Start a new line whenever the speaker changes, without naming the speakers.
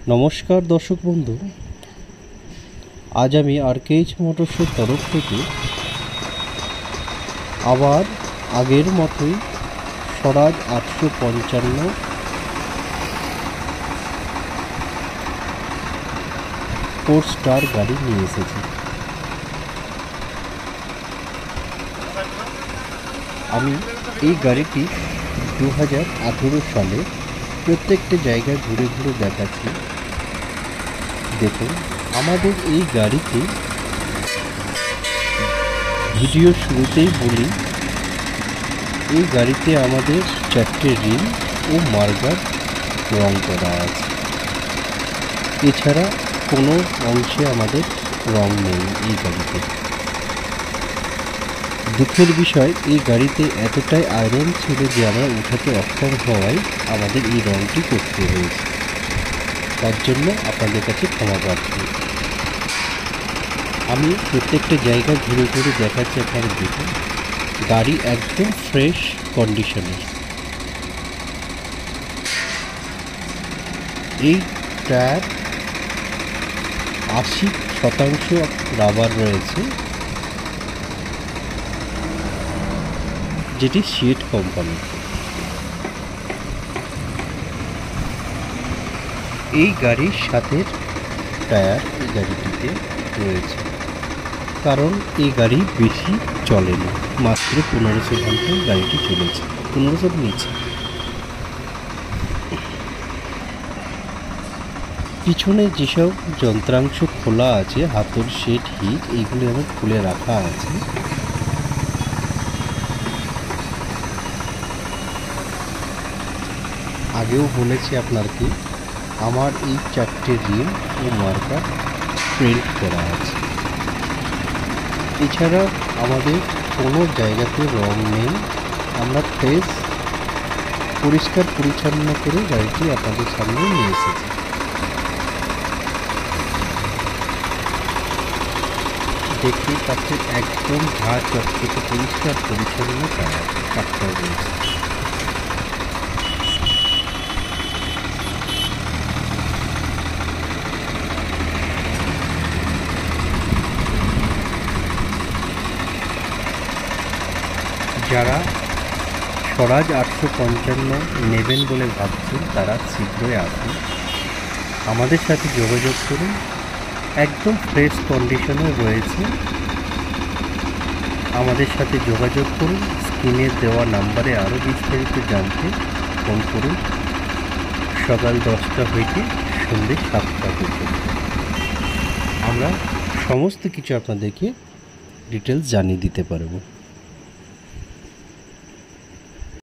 নমস্কার দর্শক বন্ধু, আজ আমি আরকেএইচ মোটরসের তরফ থেকে আবার আগের মতোই স্বরাজ 855 4 স্টার গাড়ি নিয়ে এসেছি। আমি এই গাড়িটি 2018 সালে প্রত্যেকটা জায়গায় ঘুরে ঘুরে দেখাচ্ছি। দেখুন, আমাদের এই গাড়িতে ভিডিও শুরুতেই বলি, এই গাড়িতে আমাদের 4টে রিম ও মার্গার রং করা আছে। এছাড়া কোনো অংশে আমাদের রং নেই এই গাড়িতে। দুঃখের বিষয়, এই গাড়িতে এতটাই আয়রন ছিল যে আমরা উঠাতে অক্ষম হওয়ায় আমাদের এই রংটি করতে হয়েছে। তার জন্য আপনাদের কাছে ক্ষমা প্রার্থী। আমি প্রত্যেকটা জায়গায় ঘুরে ঘুরে দেখাচ্ছি। আপনারা দেখুন, গাড়ি একদম ফ্রেশ কন্ডিশনের। এই টায়ার 80% রাবার রয়েছে, যেটি সিয়েট কোম্পানি। এই গাড়ির সাথে টায়ার এই গাড়িটিতে রয়েছে, কারণ এই গাড়ি বেশি চলেনি, মাত্র 1500 ঘন্টা গাড়িটি চলেছে, 1500 নিচে। পিছনে যেসব যন্ত্রাংশ খোলা আছে, হাতল সেট, হিট, এইগুলি আমার খুলে রাখা আছে। আগেও বলেছি আপনাকে, আমার এই 4টে রিম ও মার্কার প্রিন্ট করা আছে। এছাড়া আমাদের কোনো জায়গাতে রং নেই। আমরা ফ্রেশ পরিষ্কার পরিচ্ছন্ন করে গাড়িটি আপনাদের সামনে নিয়ে এসেছি। দেখতেই পাচ্ছেন, একদম ঝাঁ চকচকে পরিষ্কার পরিচ্ছন্ন টায়ার রয়েছে। যারা স্বরাজ 855 নেবেন বলে ভাবছেন, তারা শীঘ্রই আসুন, আমাদের সাথে যোগাযোগ করুন। একদম ফ্রেশ কন্ডিশনে রয়েছে। আমাদের সাথে যোগাযোগ করুন। স্ক্রিনে দেওয়া নাম্বারে আরও বিস্তারিত জানতে ফোন করুন। সকাল 10টা হইতে সন্ধ্যে 7টা পর্যন্ত আমরা সমস্ত কিছু আপনাদেরকে ডিটেলস জানিয়ে দিতে পারবো।